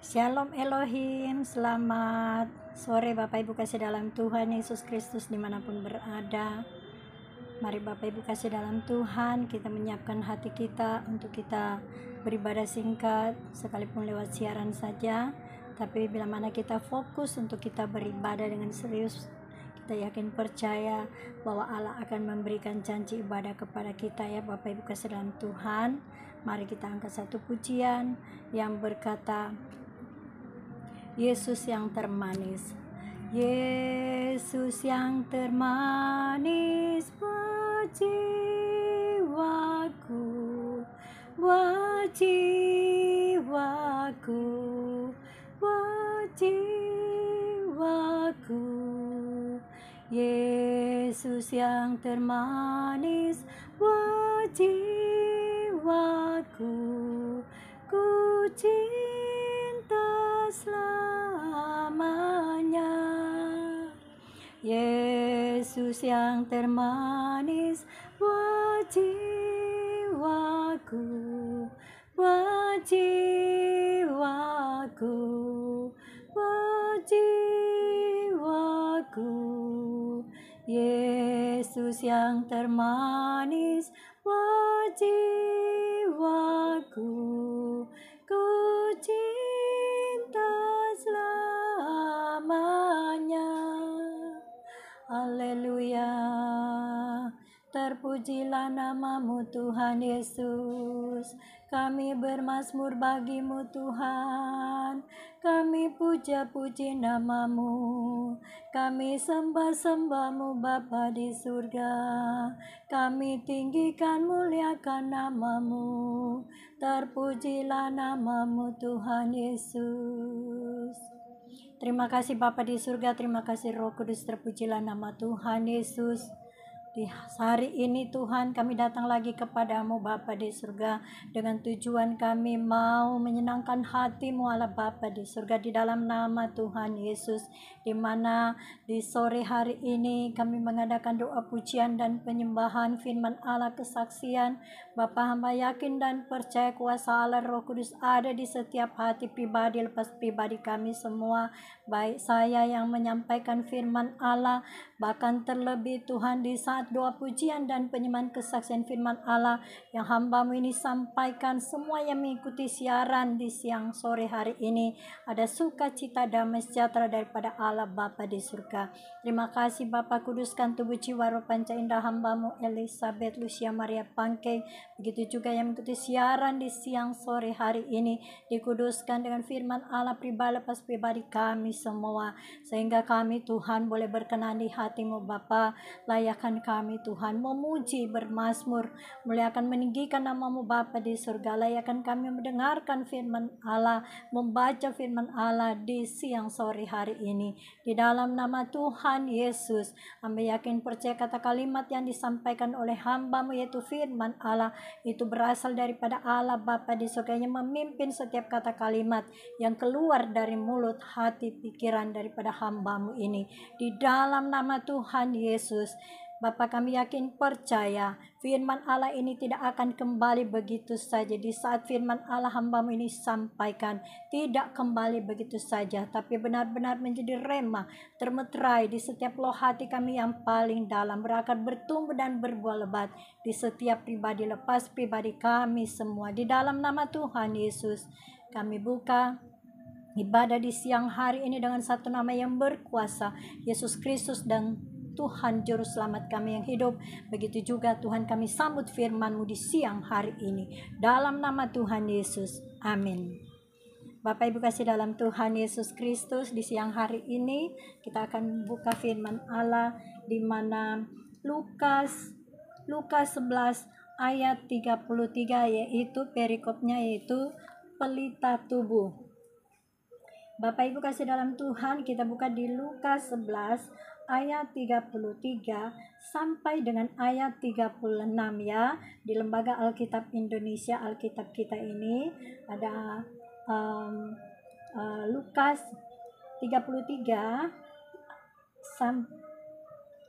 Shalom Elohim, selamat sore Bapak Ibu kasih dalam Tuhan Yesus Kristus dimanapun berada. Mari Bapak Ibu kasih dalam Tuhan, kita menyiapkan hati kita untuk kita beribadah singkat, sekalipun lewat siaran saja. Tapi bila mana kita fokus untuk kita beribadah dengan serius, kita yakin percaya bahwa Allah akan memberikan janji ibadah kepada kita ya Bapak Ibu kasih dalam Tuhan. Mari kita angkat satu pujian yang berkata, Yesus yang termanis, Yesus yang termanis buat jiwaku, buat jiwaku, buat jiwaku. Yesus yang termanis buat jiwaku, ku cinta selamanya. Yesus yang termanis buat jiwaku, buat jiwaku, buat jiwaku. Yesus yang termanis buat jiwaku, ku cinta selamanya. Haleluya. Terpujilah namamu Tuhan Yesus. Kami bermazmur bagimu Tuhan. Kami puja-puji namamu. Kami sembah-sembahmu Bapa di surga. Kami tinggikan muliakan namamu. Terpujilah namamu Tuhan Yesus. Terima kasih Bapa di surga, terima kasih Roh Kudus, terpujilah nama Tuhan Yesus. Di hari ini Tuhan kami datang lagi kepadamu Bapa di surga dengan tujuan kami mau menyenangkan hatimu Allah Bapa di surga di dalam nama Tuhan Yesus, di mana di sore hari ini kami mengadakan doa pujian dan penyembahan firman Allah kesaksian. Bapa hamba yakin dan percaya kuasa Allah Roh Kudus ada di setiap hati pribadi lepas pribadi kami semua, baik saya yang menyampaikan firman Allah, bahkan terlebih Tuhan di saat doa pujian dan penyembahan kesaksian firman Allah yang hamba-Mu ini sampaikan, semua yang mengikuti siaran di siang sore hari ini ada sukacita damai sejahtera daripada Allah Bapa di surga. Terima kasih Bapa, kuduskan tubuh jiwa roh panca indah hamba-Mu Elizabeth Lucia Maria Pangkeng, begitu juga yang mengikuti siaran di siang sore hari ini, dikuduskan dengan firman Allah pribadi lepas pribadi kami semua, sehingga kami Tuhan boleh berkenan di hati-Mu Bapa. Layakkan kami Tuhan memuji, bermazmur, muliakan, meninggikan nama-Mu Bapa di surga. Layakkan kami mendengarkan firman Allah, membaca firman Allah di siang sore hari ini. Di dalam nama Tuhan Yesus, hamba yakin percaya kata kalimat yang disampaikan oleh hamba-Mu yaitu firman Allah itu berasal daripada Allah Bapa di surga yang memimpin setiap kata kalimat yang keluar dari mulut, hati, pikiran daripada hamba-Mu ini. Di dalam nama Tuhan Yesus, Bapa kami yakin percaya firman Allah ini tidak akan kembali begitu saja. Di saat firman Allah hamba-Mu ini sampaikan, tidak kembali begitu saja, tapi benar-benar menjadi rema, termeterai di setiap loh hati kami yang paling dalam, berakar, bertumbuh dan berbuah lebat di setiap pribadi lepas pribadi kami semua. Di dalam nama Tuhan Yesus kami buka ibadah di siang hari ini dengan satu nama yang berkuasa, Yesus Kristus dan Tuhan Juru Selamat kami yang hidup. Begitu juga Tuhan kami sambut firman-Mu di siang hari ini dalam nama Tuhan Yesus, amin. Bapak Ibu kasih dalam Tuhan Yesus Kristus, di siang hari ini kita akan buka firman Allah di mana Lukas 11 ayat 33, yaitu perikopnya yaitu pelita tubuh. Bapak Ibu kasih dalam Tuhan, kita buka di Lukas 11 ayat 33 sampai dengan ayat 36 ya. Di Lembaga Alkitab Indonesia, Alkitab kita ini ada Lukas 33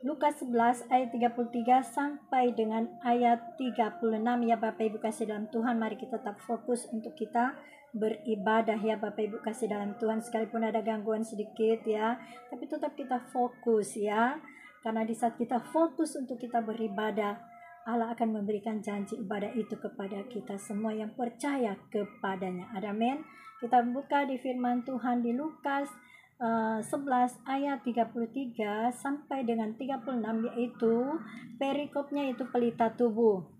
Lukas 11 ayat 33 sampai dengan ayat 36 ya Bapak Ibu kasih dalam Tuhan. Mari kita tetap fokus untuk kita beribadah ya Bapak Ibu kasih dalam Tuhan. Sekalipun ada gangguan sedikit ya, tapi tetap kita fokus ya. Karena di saat kita fokus untuk kita beribadah, Allah akan memberikan janji ibadah itu kepada kita semua yang percaya kepadanya. Amin. Kita buka di firman Tuhan di Lukas 11 ayat 33 sampai dengan 36, yaitu perikopnya itu pelita tubuh.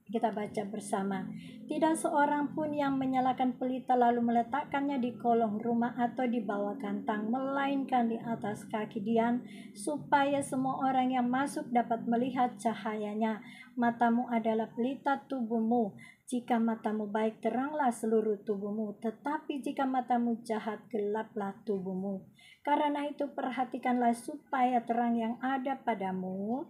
Kita baca bersama. Tidak seorang pun yang menyalakan pelita lalu meletakkannya di kolong rumah atau di bawah kantang, melainkan di atas kaki dian, supaya semua orang yang masuk dapat melihat cahayanya. Matamu adalah pelita tubuhmu. Jika matamu baik, teranglah seluruh tubuhmu. Tetapi jika matamu jahat, gelaplah tubuhmu. Karena itu perhatikanlah supaya terang yang ada padamu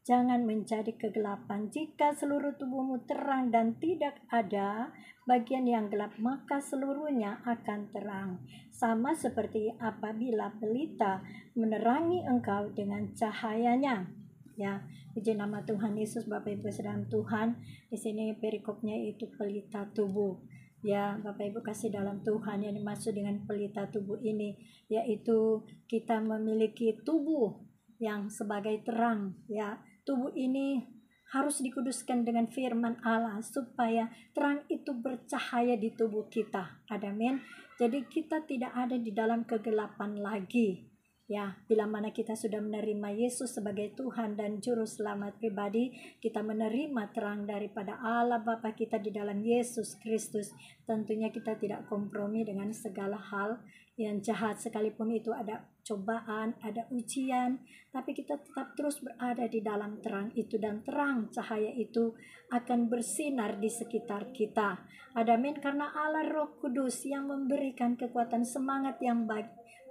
jangan menjadi kegelapan. Jika seluruh tubuhmu terang dan tidak ada bagian yang gelap, maka seluruhnya akan terang. Sama seperti apabila pelita menerangi engkau dengan cahayanya. Ya, puji nama Tuhan Yesus. Bapak Ibu sedang Tuhan, di sini perikopnya itu pelita tubuh. Ya, Bapak Ibu kasih dalam Tuhan, yang dimaksud dengan pelita tubuh ini yaitu kita memiliki tubuh yang sebagai terang ya. Tubuh ini harus dikuduskan dengan firman Allah supaya terang itu bercahaya di tubuh kita. Amin. Jadi kita tidak ada di dalam kegelapan lagi. Ya, bila mana kita sudah menerima Yesus sebagai Tuhan dan Juru Selamat pribadi, kita menerima terang daripada Allah Bapa kita di dalam Yesus Kristus. Tentunya kita tidak kompromi dengan segala hal yang jahat, sekalipun itu ada cobaan, ada ujian, tapi kita tetap terus berada di dalam terang itu, dan terang cahaya itu akan bersinar di sekitar kita. Amin. Karena Allah Roh Kudus yang memberikan kekuatan semangat yang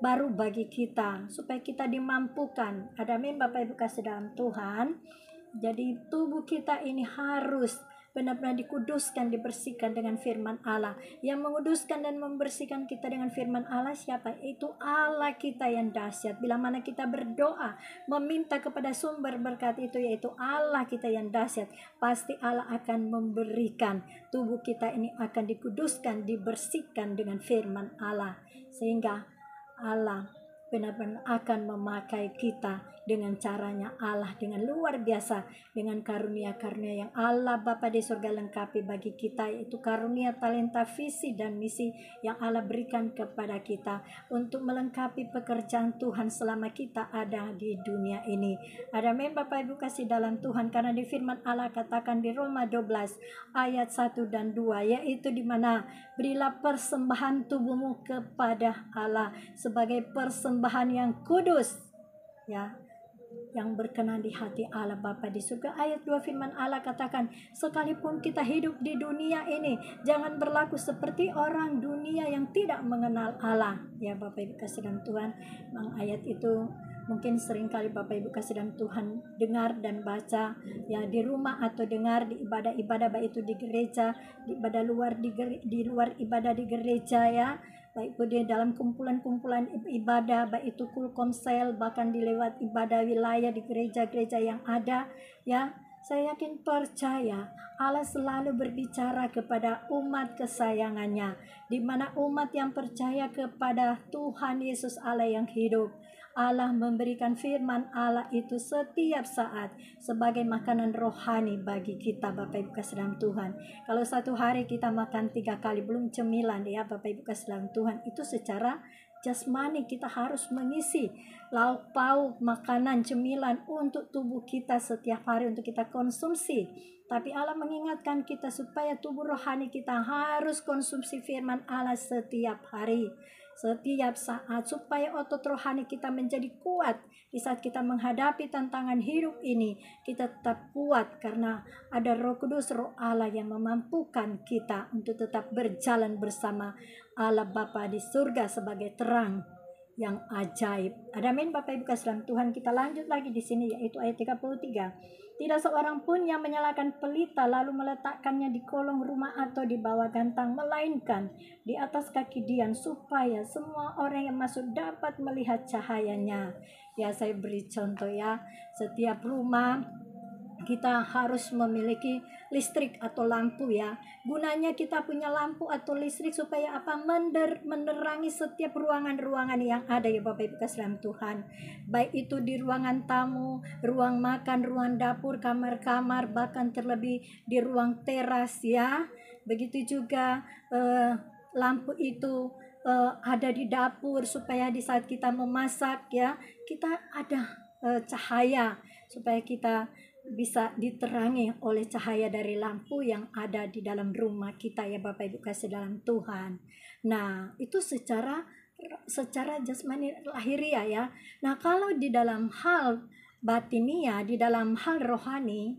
baru bagi kita supaya kita dimampukan. Amin. Bapak Ibu kasih dalam Tuhan. Jadi tubuh kita ini harus benar-benar dikuduskan, dibersihkan dengan firman Allah. Yang menguduskan dan membersihkan kita dengan firman Allah siapa? Itu Allah kita yang dahsyat. Bila mana kita berdoa, meminta kepada sumber berkat itu, yaitu Allah kita yang dahsyat, pasti Allah akan memberikan. Tubuh kita ini akan dikuduskan, dibersihkan dengan firman Allah. Sehingga Allah benar-benar akan memakai kita dengan caranya Allah, dengan luar biasa, dengan karunia-karunia yang Allah Bapa di surga lengkapi bagi kita, yaitu karunia, talenta, visi, dan misi yang Allah berikan kepada kita untuk melengkapi pekerjaan Tuhan selama kita ada di dunia ini. Amin. Bapak Ibu kasih dalam Tuhan, karena di firman Allah katakan di Roma 12 ayat 1 dan 2, yaitu di mana berilah persembahan tubuhmu kepada Allah sebagai persembahan yang kudus, ya, yang berkenan di hati Allah Bapa di surga. Ayat 2 firman Allah katakan, sekalipun kita hidup di dunia ini, jangan berlaku seperti orang dunia yang tidak mengenal Allah. Ya Bapak Ibu kasih dalam Tuhan, ayat itu mungkin seringkali Bapak Ibu kasih dalam Tuhan dengar dan baca ya di rumah, atau dengar di ibadah-ibadah, baik itu di gereja, di ibadah luar, di luar ibadah di gereja ya, baik itu di dalam kumpulan-kumpulan ibadah, baik itu kulkomsel, bahkan di lewat ibadah wilayah di gereja-gereja yang ada ya. Saya yakin percaya Allah selalu berbicara kepada umat kesayangannya, di mana umat yang percaya kepada Tuhan Yesus Allah yang hidup. Allah memberikan firman Allah itu setiap saat sebagai makanan rohani bagi kita Bapak Ibu kasih dalam Tuhan. Kalau satu hari kita makan 3 kali belum cemilan ya Bapak Ibu kasih dalam Tuhan, itu secara jasmani kita harus mengisi lauk pauk, makanan, cemilan untuk tubuh kita setiap hari untuk kita konsumsi. Tapi Allah mengingatkan kita supaya tubuh rohani kita harus konsumsi firman Allah setiap hari, setiap saat, supaya otot rohani kita menjadi kuat di saat kita menghadapi tantangan hidup ini. Kita tetap kuat karena ada Roh Kudus, Roh Allah yang memampukan kita untuk tetap berjalan bersama Allah Bapa di surga sebagai terang yang ajaib. Amin. Bapak Ibu kasih dalam Tuhan, kita lanjut lagi di sini, yaitu ayat 33. Tidak seorang pun yang menyalakan pelita lalu meletakkannya di kolong rumah atau di bawah gantang, melainkan di atas kaki dian, supaya semua orang yang masuk dapat melihat cahayanya. Ya, saya beri contoh ya, setiap rumah kita harus memiliki listrik atau lampu ya. Gunanya kita punya lampu atau listrik supaya apa? Menerangi setiap ruangan-ruangan yang ada ya Bapak Ibu kasih dalam Tuhan. Baik itu di ruangan tamu, ruang makan, ruang dapur, kamar-kamar, bahkan terlebih di ruang teras ya. Begitu juga lampu itu ada di dapur supaya di saat kita memasak ya, kita ada cahaya supaya kita bisa diterangi oleh cahaya dari lampu yang ada di dalam rumah kita ya Bapak Ibu kasih dalam Tuhan. Nah, itu secara jasmani lahiriah ya. Nah, kalau di dalam hal batinia, di dalam hal rohani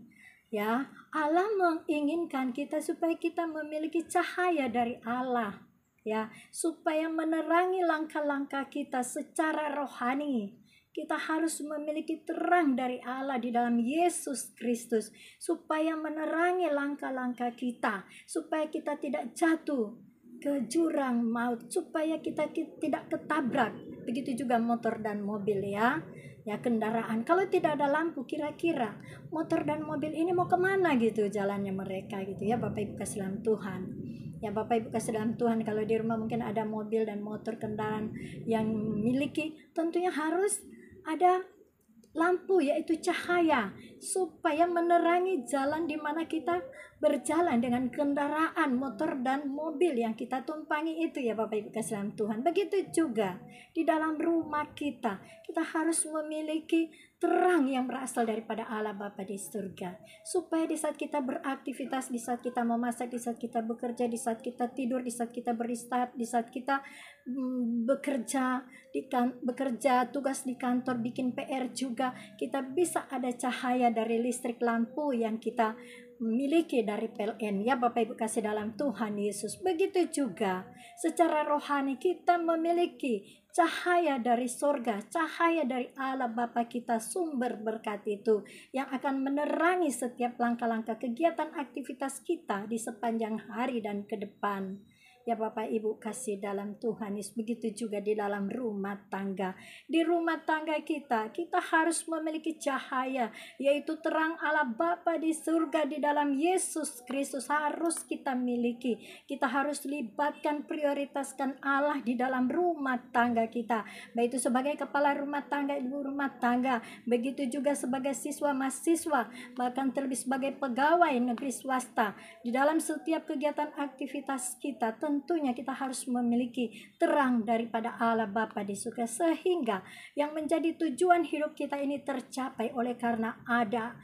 ya, Allah menginginkan kita supaya kita memiliki cahaya dari Allah ya, supaya menerangi langkah-langkah kita secara rohani. Kita harus memiliki terang dari Allah di dalam Yesus Kristus supaya menerangi langkah-langkah kita, supaya kita tidak jatuh ke jurang maut, supaya kita tidak ketabrak. Begitu juga motor dan mobil ya. Ya, kendaraan kalau tidak ada lampu, kira-kira motor dan mobil ini mau kemana gitu jalannya mereka gitu ya Bapak Ibu kasih dalam Tuhan. Ya Bapak Ibu kasih dalam Tuhan, kalau di rumah mungkin ada mobil dan motor kendaraan yang miliki, tentunya harus ada lampu yaitu cahaya supaya menerangi jalan di mana kita berjalan dengan kendaraan motor dan mobil yang kita tumpangi itu ya Bapak Ibu kasih dalam Tuhan. Begitu juga di dalam rumah kita harus memiliki terang yang berasal daripada Allah Bapa di surga, supaya di saat kita beraktivitas, di saat kita memasak, di saat kita bekerja, di saat kita tidur, di saat kita beristirahat, di saat kita bekerja tugas di kantor, bikin PR juga, kita bisa ada cahaya dari listrik lampu yang kita miliki dari PLN ya Bapak Ibu kasih dalam Tuhan Yesus. Begitu juga secara rohani kita memiliki cahaya dari sorga, cahaya dari Allah Bapa kita, sumber berkat itu yang akan menerangi setiap langkah-langkah kegiatan aktivitas kita di sepanjang hari dan ke depan. Ya Bapak Ibu kasih dalam Tuhan Yesus. Begitu juga di dalam rumah tangga. Di rumah tangga kita harus memiliki cahaya, yaitu terang Allah Bapa di surga di dalam Yesus Kristus harus kita miliki. Kita harus libatkan, prioritaskan Allah di dalam rumah tangga kita. Baik itu sebagai kepala rumah tangga, ibu rumah tangga, begitu juga sebagai siswa mahasiswa, bahkan terlebih sebagai pegawai negeri swasta. Di dalam setiap kegiatan aktivitas kita, tentunya kita harus memiliki terang daripada Allah Bapa di surga, sehingga yang menjadi tujuan hidup kita ini tercapai oleh karena ada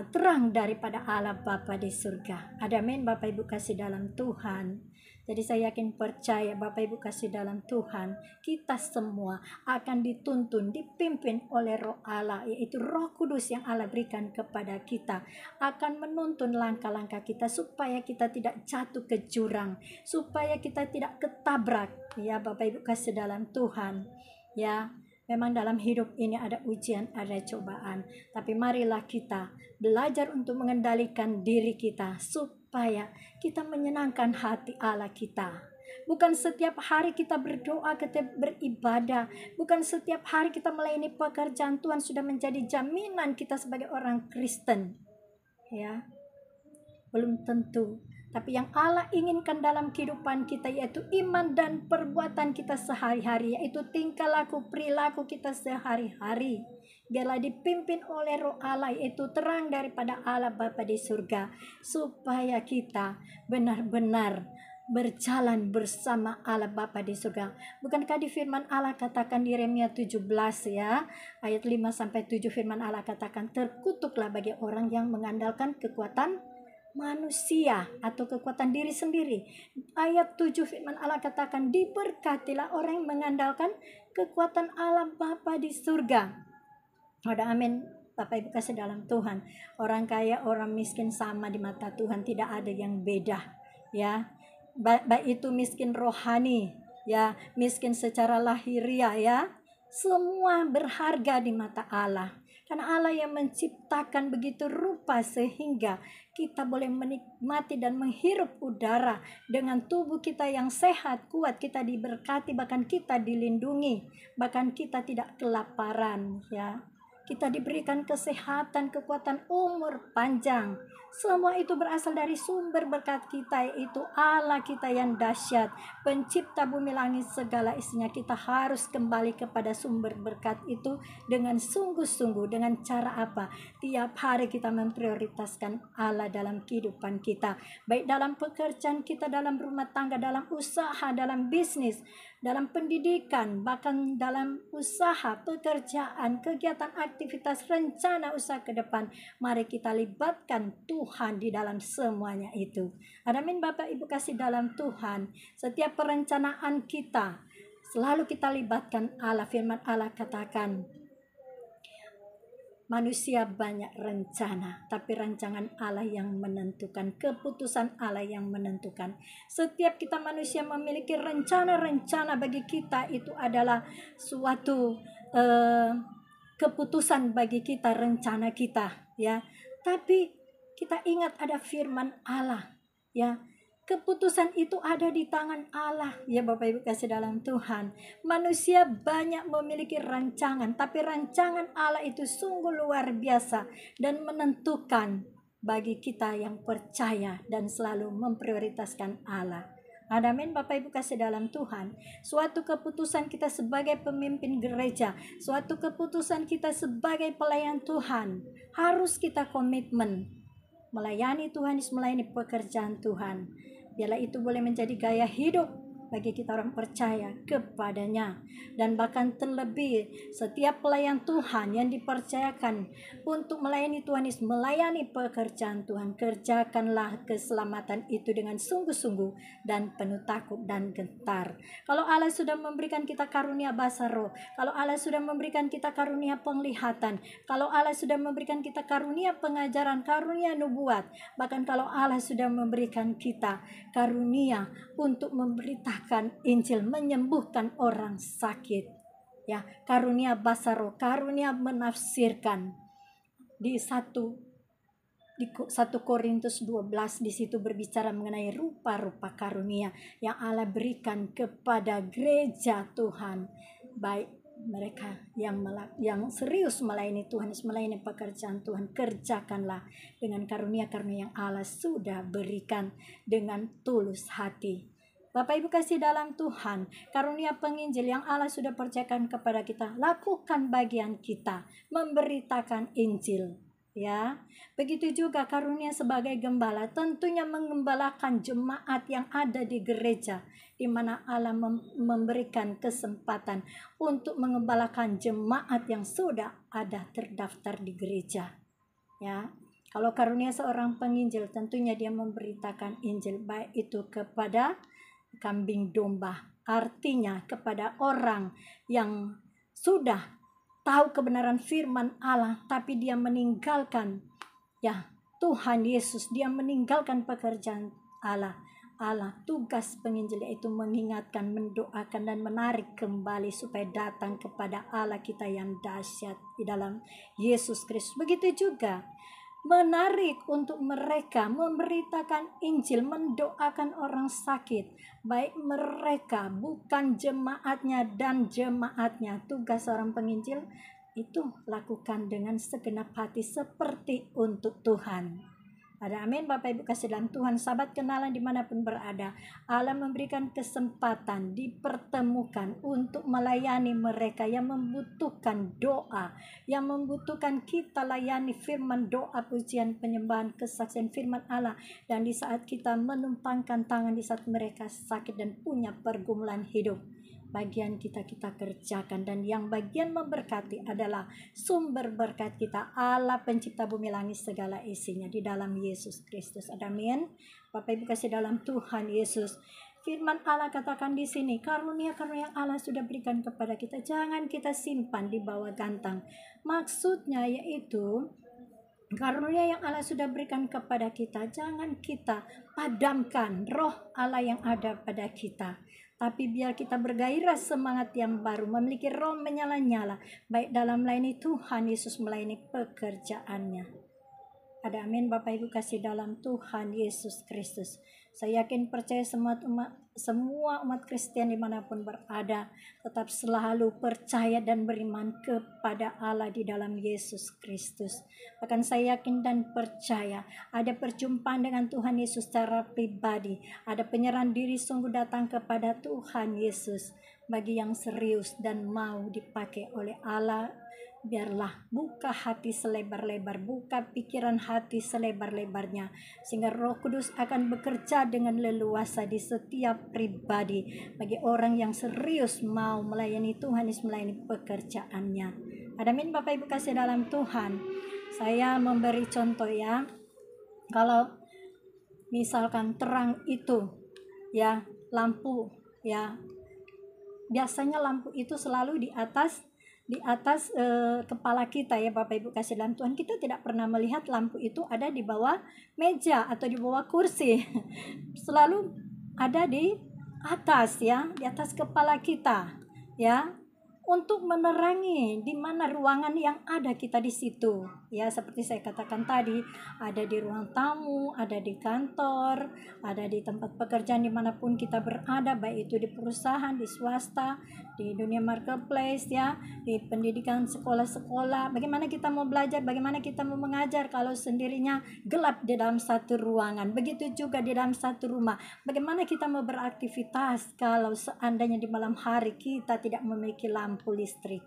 terang daripada Allah Bapa di surga. Ada amin Bapak Ibu kasih dalam Tuhan. Jadi saya yakin percaya Bapak Ibu kasih dalam Tuhan, kita semua akan dituntun, dipimpin oleh Roh Allah, yaitu Roh Kudus yang Allah berikan kepada kita, akan menuntun langkah-langkah kita supaya kita tidak jatuh ke jurang, supaya kita tidak ketabrak. Ya Bapak Ibu kasih dalam Tuhan. Ya, memang dalam hidup ini ada ujian, ada cobaan, tapi marilah kita belajar untuk mengendalikan diri kita supaya kita menyenangkan hati Allah kita. Bukan setiap hari kita berdoa, kita beribadah, bukan setiap hari kita melayani pekerjaan Tuhan sudah menjadi jaminan kita sebagai orang Kristen. Ya, belum tentu. Tapi yang Allah inginkan dalam kehidupan kita yaitu iman dan perbuatan kita sehari-hari, yaitu tingkah laku, perilaku kita sehari-hari. Biarlah dipimpin oleh Roh Allah, yaitu terang daripada Allah Bapa di surga, supaya kita benar-benar berjalan bersama Allah Bapa di surga. Bukankah di firman Allah katakan di Yeremia 17 ya, ayat 5-7 firman Allah katakan, terkutuklah bagi orang yang mengandalkan kekuatan manusia atau kekuatan diri sendiri. Ayat 7 firman Allah katakan, diberkatilah orang yang mengandalkan kekuatan Allah Bapa di surga. Ada amin Bapak Ibu kasih dalam Tuhan. Orang kaya, orang miskin sama di mata Tuhan, tidak ada yang beda ya. Baik itu miskin rohani ya, miskin secara lahiriah ya, semua berharga di mata Allah. Karena Allah yang menciptakan begitu rupa sehingga kita boleh menikmati dan menghirup udara dengan tubuh kita yang sehat, kuat, kita diberkati, bahkan kita dilindungi, bahkan kita tidak kelaparan ya. kita diberikan kesehatan, kekuatan, umur panjang. Semua itu berasal dari sumber berkat kita, yaitu Allah kita yang dahsyat, pencipta bumi langit segala isinya. Kita harus kembali kepada sumber berkat itu dengan sungguh-sungguh. Dengan cara apa? Tiap hari kita memprioritaskan Allah dalam kehidupan kita, baik dalam pekerjaan kita, dalam rumah tangga, dalam usaha, dalam bisnis, dalam pendidikan, bahkan dalam usaha, pekerjaan, kegiatan, aktivitas, rencana usaha ke depan. Mari kita libatkan Tuhan di dalam semuanya itu. Amin Bapak Ibu kasih dalam Tuhan. Setiap perencanaan kita selalu kita libatkan Allah. Firman Allah katakan, manusia banyak rencana, tapi rancangan Allah yang menentukan, keputusan Allah yang menentukan. Setiap kita manusia memiliki rencana-rencana bagi kita, itu adalah suatu keputusan bagi kita, rencana kita, ya. Tapi kita ingat ada firman Allah, ya. Keputusan itu ada di tangan Allah, ya Bapak Ibu kasih dalam Tuhan. Manusia banyak memiliki rancangan, tapi rancangan Allah itu sungguh luar biasa dan menentukan bagi kita yang percaya dan selalu memprioritaskan Allah. Amin Bapak Ibu kasih dalam Tuhan. Suatu keputusan kita sebagai pemimpin gereja, suatu keputusan kita sebagai pelayan Tuhan, harus kita komitmen melayani Tuhan, melayani pekerjaan Tuhan. Biarlah itu boleh menjadi gaya hidup bagi kita orang percaya kepadanya. Dan bahkan terlebih setiap pelayan Tuhan yang dipercayakan untuk melayani Tuhan, melayani pekerjaan Tuhan, kerjakanlah keselamatan itu dengan sungguh-sungguh dan penuh takut dan gentar. Kalau Allah sudah memberikan kita karunia bahasa roh, kalau Allah sudah memberikan kita karunia penglihatan, kalau Allah sudah memberikan kita karunia pengajaran, karunia nubuat, bahkan kalau Allah sudah memberikan kita karunia untuk memberitakan Injil, menyembuhkan orang sakit, ya, karunia bahasa roh, karunia menafsirkan. Di 1 Korintus 12 di situ berbicara mengenai rupa-rupa karunia yang Allah berikan kepada gereja Tuhan, baik mereka yang serius melayani Tuhan, melayani pekerjaan Tuhan. Kerjakanlah dengan karunia-karunia yang Allah sudah berikan dengan tulus hati. Bapak Ibu kasih dalam Tuhan, karunia penginjil yang Allah sudah percayakan kepada kita, lakukan bagian kita, memberitakan Injil, ya. Begitu juga karunia sebagai gembala, tentunya mengembalakan jemaat yang ada di gereja, di mana Allah memberikan kesempatan untuk mengembalakan jemaat yang sudah ada terdaftar di gereja, ya. Kalau karunia seorang penginjil, tentunya dia memberitakan Injil, baik itu kepada kambing domba, artinya kepada orang yang sudah tahu kebenaran firman Allah, tapi dia meninggalkan, ya, Tuhan Yesus, dia meninggalkan pekerjaan Allah. Tugas penginjil yaitu mengingatkan, mendoakan, dan menarik kembali supaya datang kepada Allah kita yang dahsyat di dalam Yesus Kristus. Begitu juga menarik untuk mereka memberitakan Injil, mendoakan orang sakit, baik mereka bukan jemaatnya dan jemaatnya. Tugas seorang penginjil itu lakukan dengan segenap hati seperti untuk Tuhan. Ada amin Bapak Ibu kasih dalam Tuhan. Sahabat kenalan dimanapun berada, Allah memberikan kesempatan dipertemukan untuk melayani mereka yang membutuhkan doa, yang membutuhkan kita layani firman, doa, pujian, penyembahan, kesaksian firman Allah. Dan di saat kita menumpangkan tangan, di saat mereka sakit dan punya pergumulan hidup, bagian kita kerjakan. Dan yang bagian memberkati adalah sumber berkat kita, Allah pencipta bumi langit segala isinya, di dalam Yesus Kristus. Amin. Bapak Ibu kasih dalam Tuhan Yesus. Firman Allah katakan di sini, karunia-karunia yang Allah sudah berikan kepada kita, jangan kita simpan di bawah gantang. Maksudnya yaitu karunia yang Allah sudah berikan kepada kita, jangan kita padamkan roh Allah yang ada pada kita. Tapi biar kita bergairah, semangat yang baru, memiliki roh menyala-nyala, baik dalam melayani Tuhan Yesus, melayani pekerjaannya. Ada amin Bapak Ibu kasih dalam Tuhan Yesus Kristus. Saya yakin percaya semua umat Kristen dimanapun berada tetap selalu percaya dan beriman kepada Allah di dalam Yesus Kristus. Bahkan saya yakin dan percaya ada perjumpaan dengan Tuhan Yesus secara pribadi, ada penyerahan diri sungguh datang kepada Tuhan Yesus. Bagi yang serius dan mau dipakai oleh Allah, biarlah buka hati selebar-lebar, buka pikiran hati selebar-lebarnya, sehingga Roh Kudus akan bekerja dengan leluasa di setiap pribadi. Bagi orang yang serius mau melayani Tuhan, melayani pekerjaannya. Amin Bapak Ibu kasih dalam Tuhan. Saya memberi contoh ya, kalau misalkan terang itu ya, lampu ya, biasanya lampu itu selalu di atas kepala kita ya Bapak Ibu kasih dalam Tuhan. Kita tidak pernah melihat lampu itu ada di bawah meja atau di bawah kursi. Selalu ada di atas ya, di atas kepala kita ya, untuk menerangi di mana ruangan yang ada kita di situ ya. Seperti saya katakan tadi, ada di ruang tamu, ada di kantor, ada di tempat pekerjaan dimanapun kita berada, baik itu di perusahaan, di swasta, di dunia marketplace ya, di pendidikan sekolah-sekolah. Bagaimana kita mau belajar, bagaimana kita mau mengajar kalau sendirinya gelap di dalam satu ruangan. Begitu juga di dalam satu rumah, bagaimana kita mau beraktivitas kalau seandainya di malam hari kita tidak memiliki lampu listrik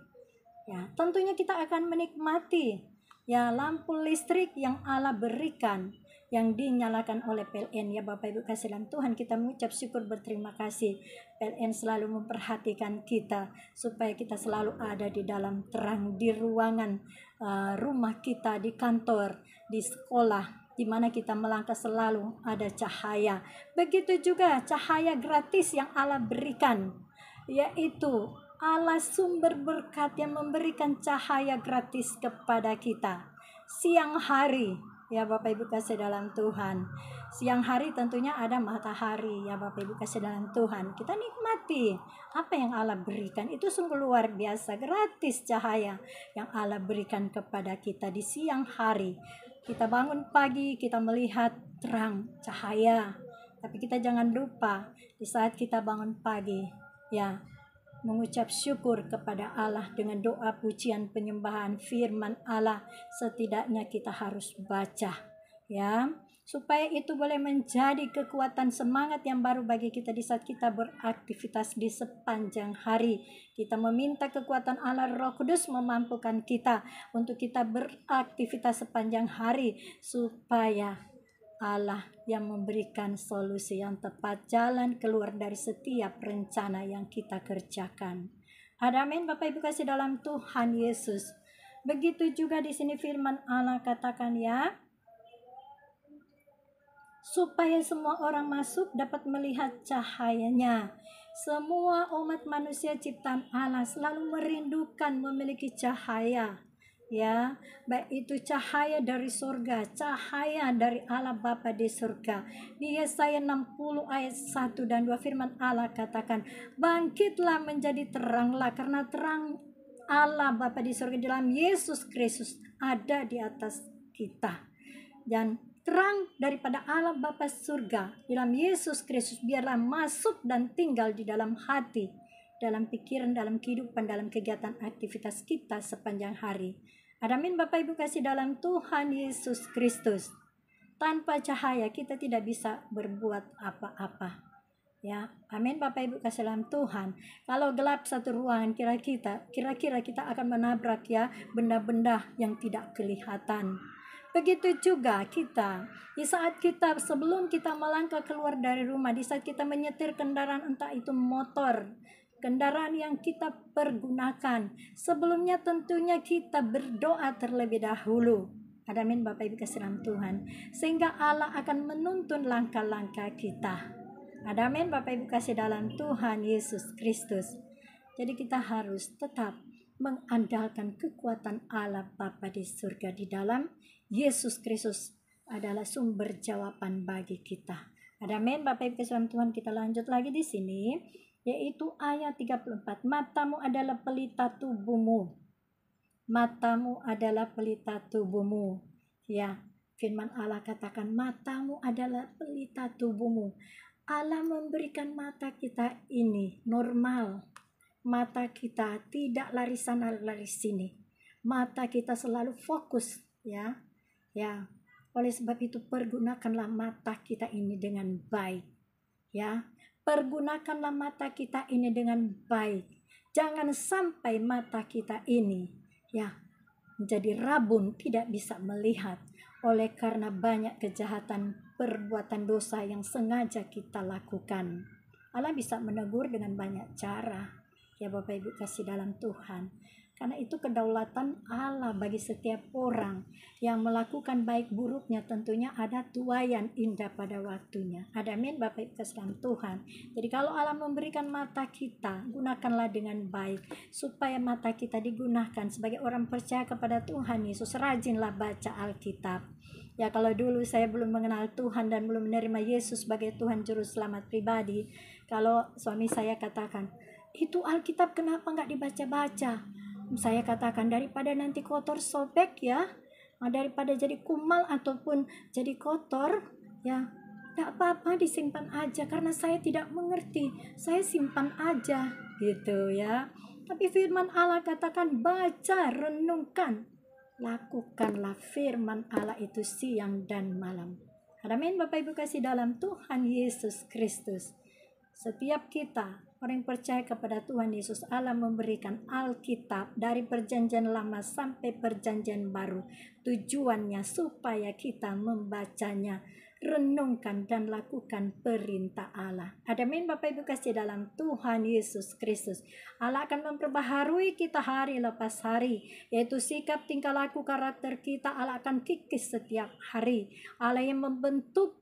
ya. Tentunya kita akan menikmati ya lampu listrik yang Allah berikan, yang dinyalakan oleh PLN ya Bapak Ibu kasih dalam Tuhan. Kita mengucap syukur berterima kasih, PLN selalu memperhatikan kita supaya kita selalu ada di dalam terang, di ruangan rumah kita, di kantor, di sekolah, di mana kita melangkah selalu ada cahaya. Begitu juga cahaya gratis yang Allah berikan, yaitu Allah sumber berkat yang memberikan cahaya gratis kepada kita siang hari ya Bapak Ibu kasih dalam Tuhan. Siang hari tentunya ada matahari ya Bapak Ibu kasih dalam Tuhan. Kita nikmati apa yang Allah berikan, itu sungguh luar biasa, gratis cahaya yang Allah berikan kepada kita di siang hari. Kita bangun pagi, kita melihat terang cahaya, tapi kita jangan lupa di saat kita bangun pagi ya, mengucap syukur kepada Allah dengan doa, pujian, penyembahan, firman Allah. Setidaknya kita harus baca ya, supaya itu boleh menjadi kekuatan semangat yang baru bagi kita di saat kita beraktivitas di sepanjang hari. Kita meminta kekuatan Allah Roh Kudus memampukan kita untuk kita beraktivitas sepanjang hari, supaya Allah yang memberikan solusi yang tepat, jalan keluar dari setiap rencana yang kita kerjakan. Amin Bapak Ibu kasih dalam Tuhan Yesus. Begitu juga di sini firman Allah katakan ya, supaya semua orang masuk dapat melihat cahayanya. Semua umat manusia ciptaan Allah selalu merindukan memiliki cahaya ya, baik itu cahaya dari surga, cahaya dari Allah Bapa di surga. Di Yesaya 60 ayat 1 dan 2 firman Allah katakan, bangkitlah menjadi teranglah, karena terang Allah Bapa di surga dalam Yesus Kristus ada di atas kita. Dan terang daripada Allah Bapa surga dalam Yesus Kristus biarlah masuk dan tinggal di dalam hati, dalam pikiran, dalam kehidupan, dalam kegiatan aktivitas kita sepanjang hari. Amin Bapak Ibu kasih dalam Tuhan Yesus Kristus. Tanpa cahaya kita tidak bisa berbuat apa-apa ya. Amin Bapak Ibu kasih dalam Tuhan. Kalau gelap satu ruangan, kira-kira kita akan menabrak ya benda-benda yang tidak kelihatan. Begitu juga kita, di saat kita sebelum kita melangkah keluar dari rumah, di saat kita menyetir kendaraan, entah itu motor, kendaraan yang kita pergunakan, sebelumnya tentunya kita berdoa terlebih dahulu. Amin Bapak Ibu kasih dalam Tuhan, sehingga Allah akan menuntun langkah-langkah kita. Amin Bapak Ibu kasih dalam Tuhan Yesus Kristus. Jadi kita harus tetap mengandalkan kekuatan Allah Bapa di surga di dalam Yesus Kristus adalah sumber jawaban bagi kita. Amin Bapak Ibu kasih dalam Tuhan. Kita lanjut lagi di sini, yaitu ayat 34. Matamu adalah pelita tubuhmu. Matamu adalah pelita tubuhmu. Ya, Firman Allah katakan, matamu adalah pelita tubuhmu. Allah memberikan mata kita ini normal. Mata kita tidak lari sana lari sini. Mata kita selalu fokus, ya. Ya. Oleh sebab itu pergunakanlah mata kita ini dengan baik, ya. Pergunakanlah mata kita ini dengan baik. Jangan sampai mata kita ini, ya, menjadi rabun, tidak bisa melihat oleh karena banyak kejahatan, perbuatan dosa yang sengaja kita lakukan. Allah bisa menegur dengan banyak cara, ya Bapak Ibu kasih dalam Tuhan. Karena itu kedaulatan Allah bagi setiap orang yang melakukan baik buruknya, tentunya ada tuaian indah pada waktunya. Ada amin Bapak Ibu kasih dalam Tuhan. Jadi kalau Allah memberikan mata kita, gunakanlah dengan baik supaya mata kita digunakan sebagai orang percaya kepada Tuhan Yesus. Rajinlah baca Alkitab. Ya, kalau dulu saya belum mengenal Tuhan dan belum menerima Yesus sebagai Tuhan Juru Selamat pribadi, kalau suami saya katakan, itu Alkitab kenapa nggak dibaca-baca? Saya katakan, daripada nanti kotor sobek ya, daripada jadi kumal ataupun jadi kotor, ya tidak apa-apa, disimpan aja, karena saya tidak mengerti, saya simpan aja gitu ya. Tapi firman Allah katakan, baca, renungkan, lakukanlah firman Allah itu siang dan malam. Amin Bapak Ibu kasih dalam Tuhan Yesus Kristus. Setiap kita orang yang percaya kepada Tuhan Yesus, Allah memberikan Alkitab dari perjanjian lama sampai perjanjian baru. Tujuannya supaya kita membacanya, renungkan dan lakukan perintah Allah. Amin Bapak Ibu kasih dalam Tuhan Yesus Kristus. Allah akan memperbaharui kita hari lepas hari, yaitu sikap, tingkah laku, karakter kita. Allah akan kikis setiap hari. Allah yang membentuk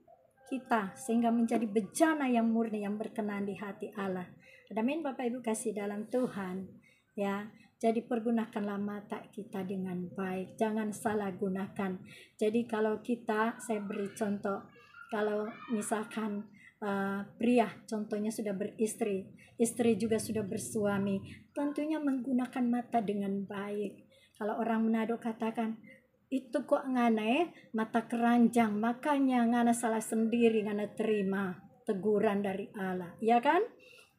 kita sehingga menjadi bejana yang murni yang berkenan di hati Allah. Amin Bapak Ibu kasih dalam Tuhan, ya. Jadi pergunakanlah mata kita dengan baik, jangan salah gunakan. Jadi kalau kita, saya beri contoh, kalau misalkan pria contohnya sudah beristri, istri juga sudah bersuami, tentunya menggunakan mata dengan baik. Kalau orang Manado katakan, itu kok ngana mata keranjang, makanya ngana salah sendiri, ngana terima teguran dari Allah, ya kan?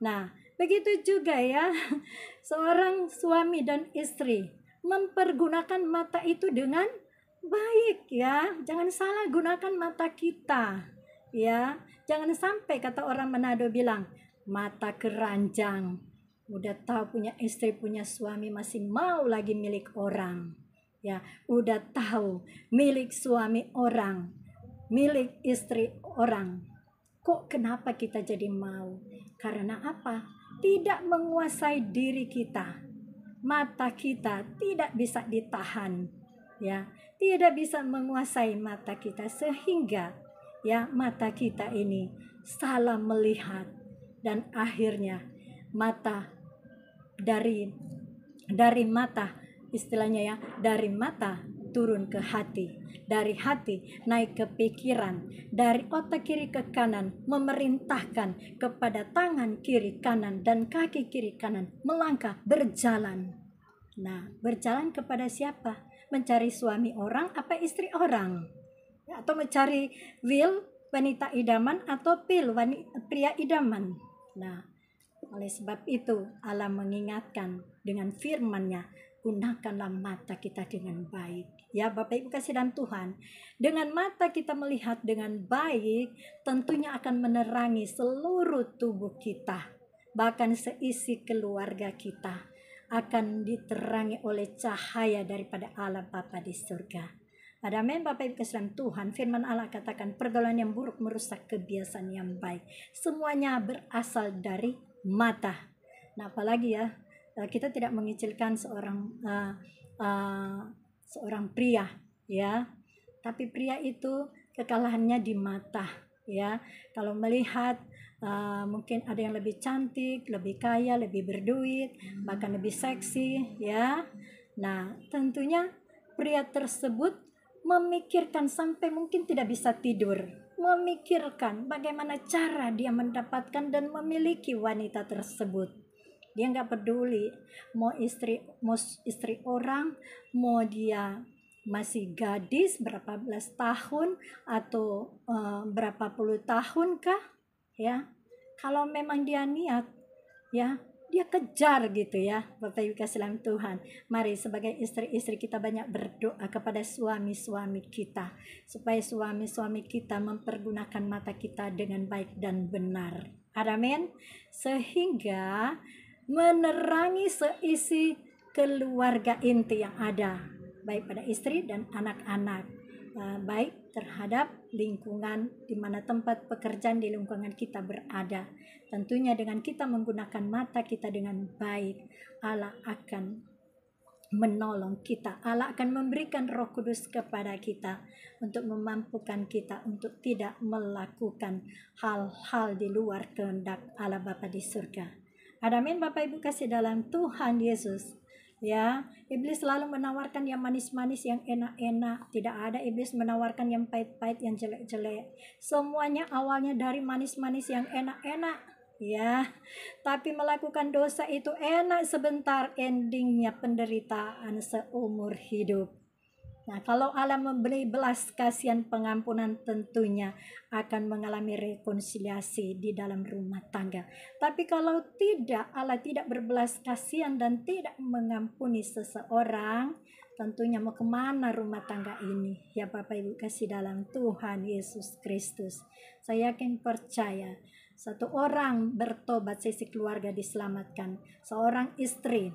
Nah, begitu juga ya, seorang suami dan istri mempergunakan mata itu dengan baik, ya. Jangan salah gunakan mata kita, ya. Jangan sampai kata orang Manado bilang mata keranjang, udah tahu punya istri, punya suami, masih mau lagi milik orang. Ya, udah tahu milik suami orang, milik istri orang. Kok kenapa kita jadi mau? Karena apa? Tidak menguasai diri kita. Mata kita tidak bisa ditahan, ya. Tidak bisa menguasai mata kita sehingga ya mata kita ini salah melihat dan akhirnya mata dari mata, istilahnya ya, dari mata turun ke hati, dari hati naik ke pikiran, dari otak kiri ke kanan, memerintahkan kepada tangan kiri kanan dan kaki kiri kanan melangkah, berjalan. Nah, berjalan kepada siapa? Mencari suami orang apa istri orang? Atau mencari Will, wanita idaman, atau Pil, pria idaman? Nah, oleh sebab itu Allah mengingatkan dengan firman-Nya, gunakanlah mata kita dengan baik. Ya Bapak Ibu kasih dalam Tuhan, dengan mata kita melihat dengan baik, tentunya akan menerangi seluruh tubuh kita, bahkan seisi keluarga kita akan diterangi oleh cahaya daripada Allah Bapa di surga. Amin Bapak Ibu kasih dalam Tuhan, firman Allah katakan, pergaulan yang buruk merusak kebiasaan yang baik. Semuanya berasal dari mata. Nah, apalagi ya, kita tidak mengecilkan seorang pria, ya. Tapi pria itu kekalahannya di mata, ya. Kalau melihat mungkin ada yang lebih cantik, lebih kaya, lebih berduit, bahkan lebih seksi, ya. Nah, tentunya pria tersebut memikirkan sampai mungkin tidak bisa tidur, memikirkan bagaimana cara dia mendapatkan dan memiliki wanita tersebut. Dia nggak peduli mau istri orang, mau dia masih gadis berapa belas tahun atau berapa puluh tahun kah, ya. Kalau memang dia niat, ya, dia kejar gitu ya, Bapak Ibu kasih dalam Tuhan. Mari sebagai istri-istri kita banyak berdoa kepada suami-suami kita, supaya suami-suami kita mempergunakan mata kita dengan baik dan benar. Amin. Sehingga menerangi seisi keluarga inti yang ada, baik pada istri dan anak-anak, baik terhadap lingkungan di mana tempat pekerjaan di lingkungan kita berada. Tentunya dengan kita menggunakan mata kita dengan baik, Allah akan menolong kita. Allah akan memberikan Roh Kudus kepada kita untuk memampukan kita untuk tidak melakukan hal-hal di luar kehendak Allah Bapa di surga. Amin Bapak Ibu kasih dalam Tuhan Yesus. Ya, iblis selalu menawarkan yang manis-manis, yang enak-enak. Tidak ada iblis menawarkan yang pahit-pahit, yang jelek-jelek. Semuanya awalnya dari manis-manis yang enak-enak, ya. Tapi melakukan dosa itu enak sebentar, endingnya penderitaan seumur hidup. Nah, kalau Allah memberi belas kasihan pengampunan, tentunya akan mengalami rekonsiliasi di dalam rumah tangga. Tapi kalau tidak, Allah tidak berbelas kasihan dan tidak mengampuni seseorang, tentunya mau kemana rumah tangga ini? Ya Bapak Ibu kasih dalam Tuhan Yesus Kristus. Saya yakin percaya, satu orang bertobat, sisi keluarga diselamatkan. Seorang istri,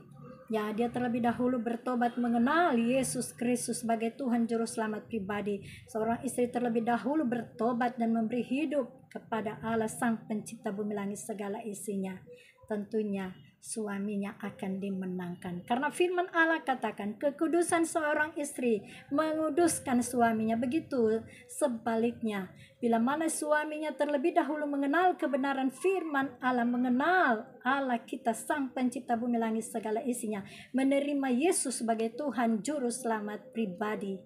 ya, dia terlebih dahulu bertobat mengenal Yesus Kristus sebagai Tuhan Juru Selamat pribadi. Seorang istri terlebih dahulu bertobat dan memberi hidup kepada Allah Sang Pencipta bumi langit segala isinya. Tentunya suaminya akan dimenangkan. Karena firman Allah katakan, kekudusan seorang istri menguduskan suaminya. Begitu sebaliknya, bila mana suaminya terlebih dahulu mengenal kebenaran firman Allah, mengenal Allah kita Sang Pencipta bumi langit segala isinya, menerima Yesus sebagai Tuhan Juru Selamat pribadi,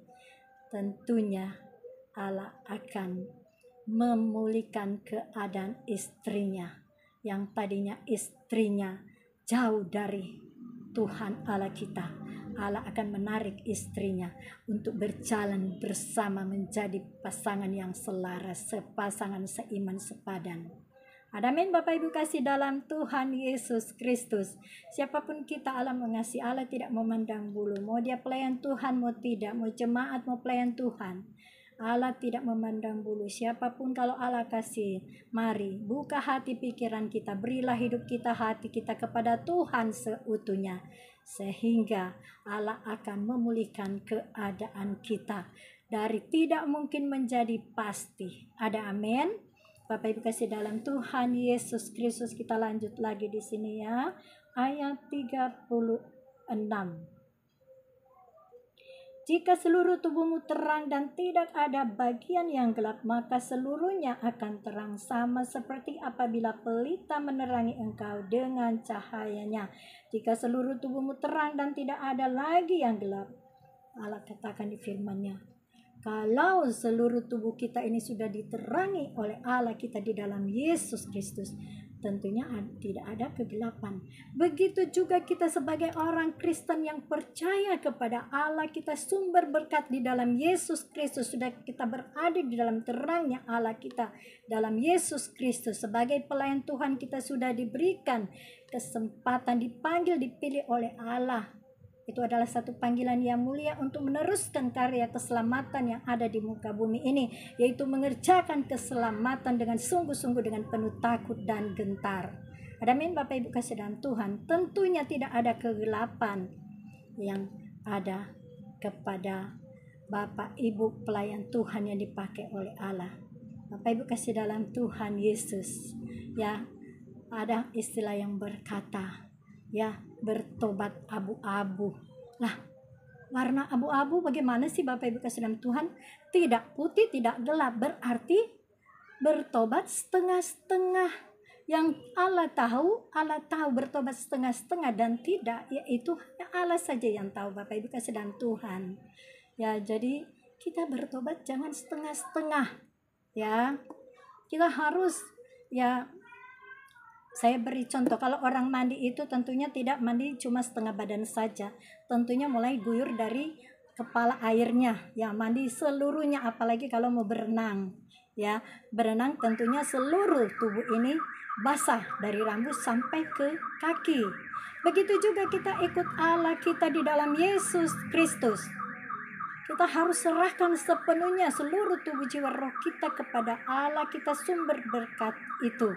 tentunya Allah akan memulihkan keadaan istrinya yang tadinya istrinya jauh dari Tuhan Allah kita. Allah akan menarik istrinya untuk berjalan bersama menjadi pasangan yang selaras, sepasangan seiman sepadan. Amin Bapak Ibu kasih dalam Tuhan Yesus Kristus. Siapapun kita, Allah mengasihi. Allah tidak memandang bulu, mau dia pelayan Tuhan mau tidak, mau jemaat mau pelayan Tuhan, Allah tidak memandang bulu. Siapapun kalau Allah kasih, mari buka hati pikiran kita, berilah hidup kita, hati kita kepada Tuhan seutuhnya, sehingga Allah akan memulihkan keadaan kita dari tidak mungkin menjadi pasti. Ada amin. Bapak Ibu kasih dalam Tuhan Yesus Kristus. Kita lanjut lagi di sini ya, ayat 36. Jika seluruh tubuhmu terang dan tidak ada bagian yang gelap, maka seluruhnya akan terang, sama seperti apabila pelita menerangi engkau dengan cahayanya. Jika seluruh tubuhmu terang dan tidak ada lagi yang gelap, Allah katakan di firman-Nya, kalau seluruh tubuh kita ini sudah diterangi oleh Allah kita di dalam Yesus Kristus, tentunya tidak ada kegelapan. Begitu juga kita sebagai orang Kristen yang percaya kepada Allah, kita sumber berkat di dalam Yesus Kristus. Sudah kita berada di dalam terangnya Allah kita dalam Yesus Kristus. Sebagai pelayan Tuhan, kita sudah diberikan kesempatan, dipanggil, dipilih oleh Allah. Itu adalah satu panggilan yang mulia untuk meneruskan karya keselamatan yang ada di muka bumi ini, yaitu mengerjakan keselamatan dengan sungguh-sungguh, dengan penuh takut dan gentar. Amin Bapak Ibu kasih dalam Tuhan. Tentunya tidak ada kegelapan yang ada kepada Bapak Ibu pelayan Tuhan yang dipakai oleh Allah. Bapak Ibu kasih dalam Tuhan Yesus, ya, ada istilah yang berkata, ya, bertobat abu-abu. Lah, warna abu-abu bagaimana sih Bapak Ibu kasih dalam Tuhan? Tidak putih, tidak gelap, berarti bertobat setengah-setengah. Yang Allah tahu bertobat setengah-setengah dan tidak, yaitu hanya Allah saja yang tahu Bapak Ibu kasih dalam Tuhan. Ya, jadi kita bertobat jangan setengah-setengah. Ya, kita harus, ya, saya beri contoh, kalau orang mandi itu tentunya tidak mandi cuma setengah badan saja. Tentunya mulai guyur dari kepala airnya, ya mandi seluruhnya, apalagi kalau mau berenang. Ya, berenang tentunya seluruh tubuh ini basah dari rambut sampai ke kaki. Begitu juga kita ikut Allah kita di dalam Yesus Kristus. Kita harus serahkan sepenuhnya seluruh tubuh jiwa roh kita kepada Allah kita, sumber berkat itu.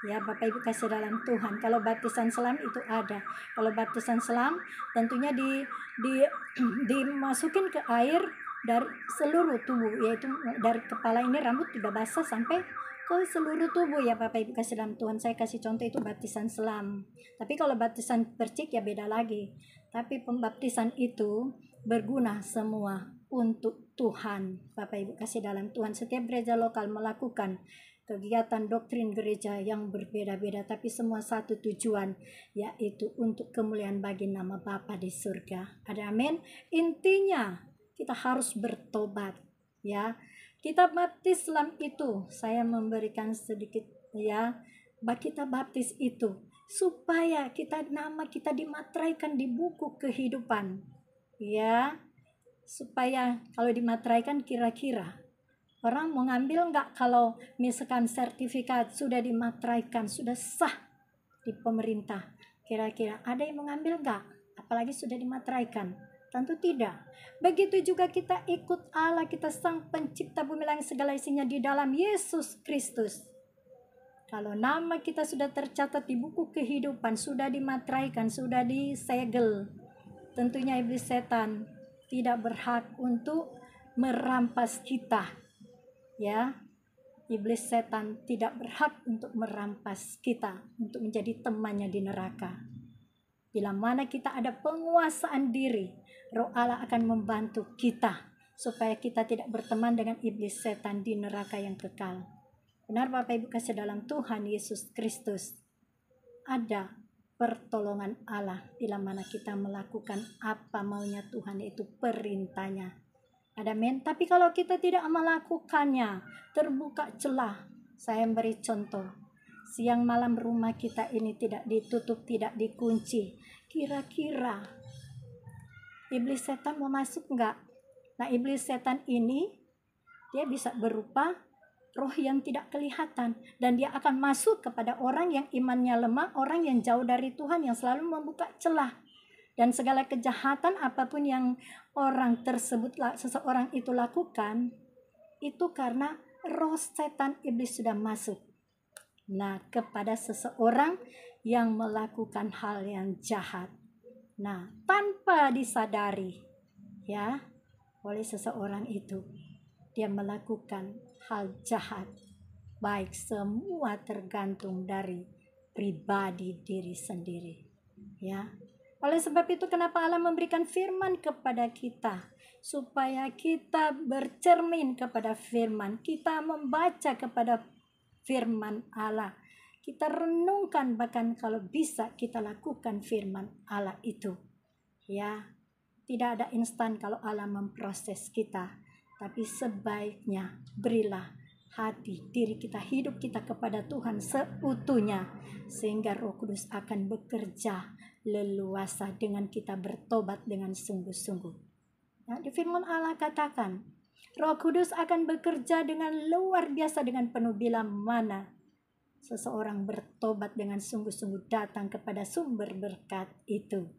Ya Bapak Ibu kasih dalam Tuhan, kalau baptisan selam itu ada. Kalau baptisan selam tentunya dimasukin ke air dari seluruh tubuh, yaitu dari kepala ini rambut sudah basah sampai ke seluruh tubuh ya Bapak Ibu kasih dalam Tuhan. Saya kasih contoh itu baptisan selam. Tapi kalau baptisan percik ya beda lagi. Tapi pembaptisan itu berguna semua untuk Tuhan. Bapak Ibu kasih dalam Tuhan, setiap gereja lokal melakukan kegiatan doktrin gereja yang berbeda-beda, tapi semua satu tujuan, yaitu untuk kemuliaan bagi nama Bapa di surga. Ada amin. Intinya kita harus bertobat ya. Kita baptis selam itu, saya memberikan sedikit ya, kita baptis itu supaya nama kita dimateraikan di buku kehidupan ya, supaya kalau dimateraikan kira-kira orang mau ngambil enggak kalau misalkan sertifikat sudah dimateraikan, sudah sah di pemerintah. Kira-kira ada yang mengambil enggak? Apalagi sudah dimateraikan. Tentu tidak. Begitu juga kita ikut Allah, kita sang pencipta bumi langit segala isinya di dalam Yesus Kristus. Kalau nama kita sudah tercatat di buku kehidupan, sudah dimateraikan, sudah disegel, tentunya iblis setan tidak berhak untuk merampas kita. Ya, iblis setan tidak berhak untuk merampas kita, untuk menjadi temannya di neraka. Bila mana kita ada penguasaan diri, Roh Allah akan membantu kita supaya kita tidak berteman dengan iblis setan di neraka yang kekal. Benar Bapak Ibu kasih dalam Tuhan Yesus Kristus, ada pertolongan Allah bila mana kita melakukan apa maunya Tuhan, itu perintahnya. Ada men. Tapi kalau kita tidak melakukannya, terbuka celah. Saya beri contoh. Siang malam rumah kita ini tidak ditutup, tidak dikunci. Kira-kira iblis setan mau masuk enggak? Nah, iblis setan ini dia bisa berupa roh yang tidak kelihatan, dan dia akan masuk kepada orang yang imannya lemah, orang yang jauh dari Tuhan, yang selalu membuka celah. Dan segala kejahatan apapun yang orang tersebut, seseorang itu lakukan, itu karena roh setan iblis sudah masuk. Nah, kepada seseorang yang melakukan hal yang jahat. Nah, tanpa disadari ya oleh seseorang itu, dia melakukan hal jahat. Baik, semua tergantung dari pribadi diri sendiri ya. Oleh sebab itu kenapa Allah memberikan firman kepada kita, supaya kita bercermin kepada firman, kita membaca kepada firman Allah, kita renungkan, bahkan kalau bisa kita lakukan firman Allah itu ya. Tidak ada instan kalau Allah memproses kita, tapi sebaiknya berilah hati diri kita, hidup kita kepada Tuhan seutuhnya, sehingga Roh Kudus akan bekerja leluasa dengan kita bertobat dengan sungguh-sungguh. Nah, di firman Allah katakan, Roh Kudus akan bekerja dengan luar biasa dengan penuh bila mana seseorang bertobat dengan sungguh-sungguh, datang kepada sumber berkat itu.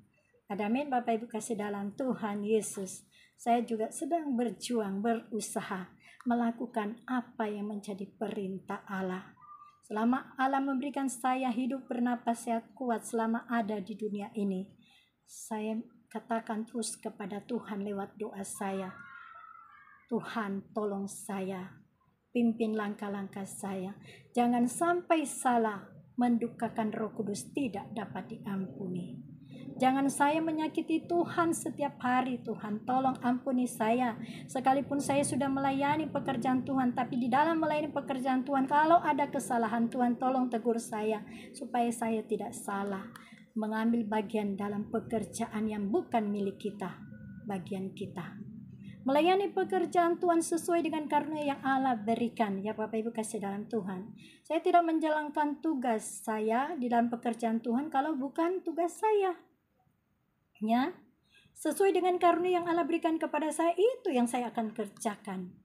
Ada amin Bapak Ibu kasih dalam Tuhan Yesus. Saya juga sedang berjuang, berusaha melakukan apa yang menjadi perintah Allah. Selama Allah memberikan saya hidup bernapas sehat kuat selama ada di dunia ini, saya katakan terus kepada Tuhan lewat doa saya, Tuhan tolong saya, pimpin langkah-langkah saya, jangan sampai salah, mendukakan Roh Kudus tidak dapat diampuni. Jangan saya menyakiti Tuhan setiap hari. Tuhan tolong ampuni saya. Sekalipun saya sudah melayani pekerjaan Tuhan, tapi di dalam melayani pekerjaan Tuhan, kalau ada kesalahan, Tuhan tolong tegur saya, supaya saya tidak salah mengambil bagian dalam pekerjaan yang bukan milik kita, bagian kita. Melayani pekerjaan Tuhan sesuai dengan karunia yang Allah berikan. Ya Bapak Ibu kasih dalam Tuhan, saya tidak menjalankan tugas saya di dalam pekerjaan Tuhan kalau bukan tugas saya. Ya, Sesuai dengan karunia yang Allah berikan kepada saya, itu yang saya akan kerjakan.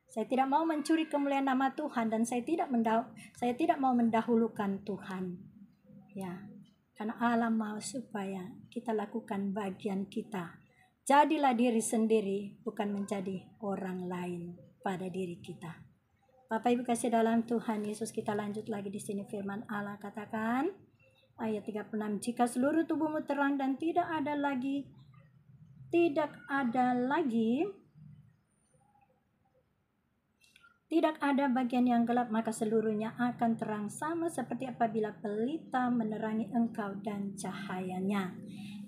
Saya tidak mau mencuri kemuliaan nama Tuhan, dan saya tidak mau mendahulukan Tuhan. Ya, karena Allah mau supaya kita lakukan bagian kita. Jadilah diri sendiri, bukan menjadi orang lain pada diri kita. Bapak Ibu kasih dalam Tuhan Yesus, kita lanjut lagi di sini. Firman Allah katakan ayat 36, jika seluruh tubuhmu terang dan tidak ada bagian yang gelap, maka seluruhnya akan terang, sama seperti apabila pelita menerangi engkau dan cahayanya.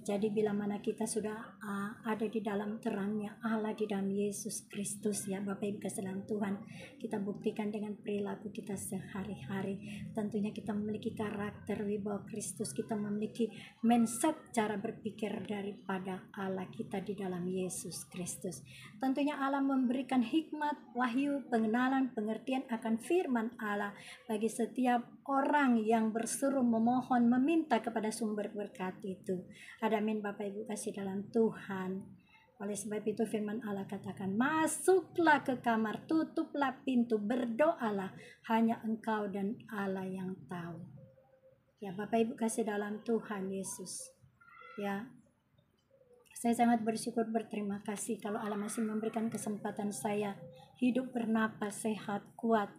Jadi bila mana kita sudah ada di dalam terangnya Allah, di dalam Yesus Kristus, ya Bapak Ibu kasih dalam Tuhan, kita buktikan dengan perilaku kita sehari-hari. Tentunya kita memiliki karakter wibawa Kristus, kita memiliki mindset cara berpikir daripada Allah kita di dalam Yesus Kristus. Tentunya Allah memberikan hikmat, wahyu, pengenalan, pengertian akan firman Allah bagi setiap orang yang berseru, memohon, meminta kepada sumber berkat itu. Amin Bapak Ibu kasih dalam Tuhan. Oleh sebab itu firman Allah katakan, masuklah ke kamar, tutuplah pintu, berdoalah, hanya engkau dan Allah yang tahu. Ya Bapak Ibu kasih dalam Tuhan Yesus. Ya, saya sangat bersyukur, berterima kasih kalau Allah masih memberikan kesempatan saya hidup, bernapas, sehat, kuat.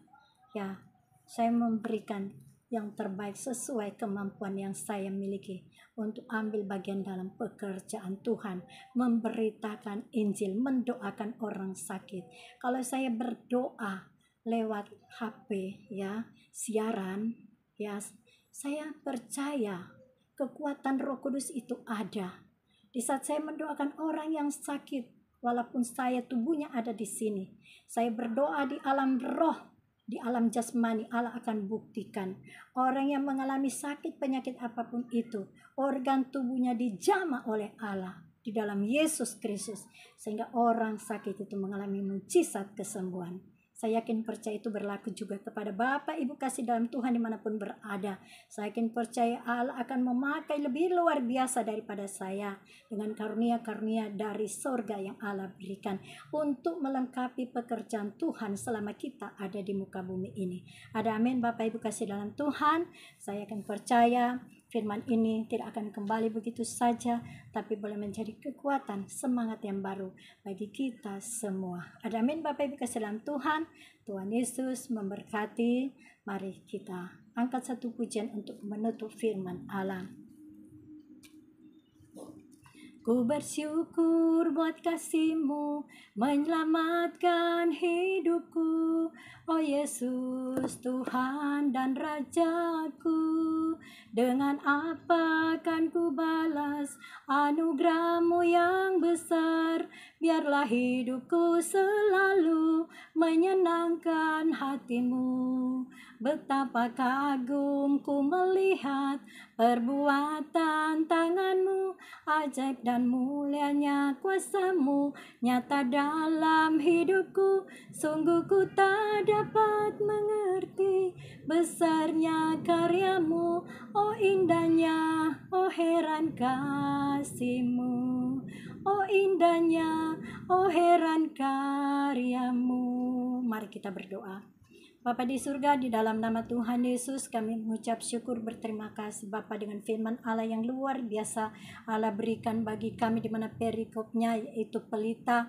Ya, saya memberikan yang terbaik sesuai kemampuan yang saya miliki untuk ambil bagian dalam pekerjaan Tuhan, memberitakan Injil, mendoakan orang sakit. Kalau saya berdoa lewat HP, ya, siaran, ya, saya percaya kekuatan Roh Kudus itu ada. Di saat saya mendoakan orang yang sakit, walaupun saya tubuhnya ada di sini, saya berdoa di alam roh, di alam jasmani, Allah akan buktikan. Orang yang mengalami sakit, penyakit apapun itu, organ tubuhnya dijamah oleh Allah di dalam Yesus Kristus, sehingga orang sakit itu mengalami mukjizat kesembuhan. Saya yakin percaya itu berlaku juga kepada Bapak Ibu kasih dalam Tuhan dimanapun berada. Saya yakin percaya Allah akan memakai lebih luar biasa daripada saya dengan karunia-karunia dari sorga yang Allah berikan untuk melengkapi pekerjaan Tuhan selama kita ada di muka bumi ini. Ada amin Bapak Ibu kasih dalam Tuhan. Saya akan percaya firman ini tidak akan kembali begitu saja, tapi boleh menjadi kekuatan, semangat yang baru bagi kita semua. Ada amin Bapak Ibu kasih dalam Tuhan. Tuhan Yesus memberkati. Mari kita angkat satu pujian untuk menutup firman Allah. Ku bersyukur buat kasih-Mu menyelamatkan hidupku, oh Yesus Tuhan dan Rajaku. Dengan apa kan ku balas anugerah-Mu yang besar? Biarlah hidupku selalu menyenangkan hati-Mu. Betapa kagum ku melihat perbuatan tangan-Mu, ajaib dan mulianya kuasa-Mu nyata dalam hidupku. Sungguh ku tak dapat mengerti besarnya karya-Mu, oh indahnya, oh heran kasih-Mu, oh indahnya, oh heran karya-Mu. Mari kita berdoa. Bapa di surga, di dalam nama Tuhan Yesus kami mengucap syukur, berterima kasih Bapa dengan firman Allah yang luar biasa Allah berikan bagi kami, di mana perikopnya yaitu pelita